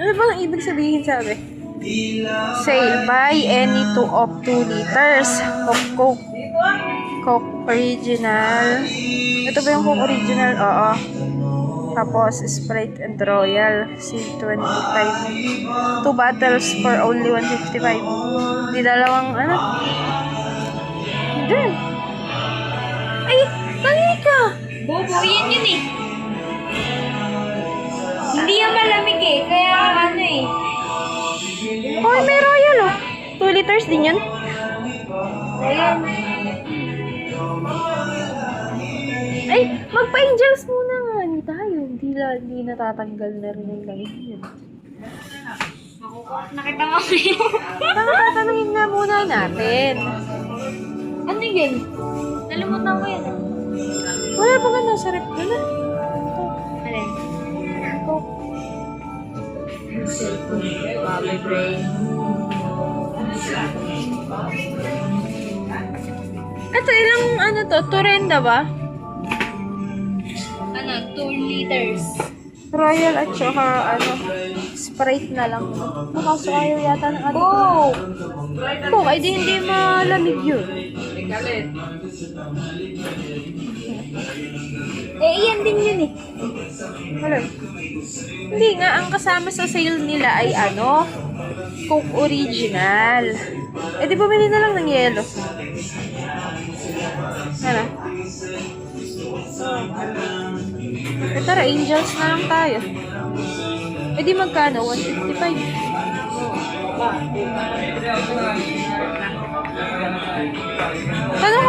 Ano bang ibig sabihin, sabi? Sale. Buy any 2 of 2 liters of Coke. Coke Original. Ito ba yung Coke Original? Oo. Tapos, Sprite and Royal. C25. 2 bottles for only 155. Di dalawang, ano? Diyan. Ay, tangi ka! Bobo, yan yun eh. Hindi yan malamig eh. Kaya ano eh. Oh, may Royal oh. 2 liters din yun. Ayan. Ay, magpa-angels muna nga. Hindi tayo. Hindi natatanggal na rin yung langit yun. Nakita mo kayo. Tatanungin nga muna natin. Ano yun? Nalimutan ko yan. Wala pa nga nasa rep ko na. Alin? Coke. Bobby Brain. Ito, ilang ano to? Turenda ba? Ano? 2 liters. Royal at saka ano, Sprite na lang. Makaso ayaw yata ng ano. Oh! Coke, ay di hindi malamig yun. Eh, yan din yun eh. Wala. Hindi nga, ang kasama sa sale nila ay ano, Coke Original. Eh di bumili na lang ng yelo. Ano? Eh tara, Angels na lang tayo. Eh di magkano? 155. Ano?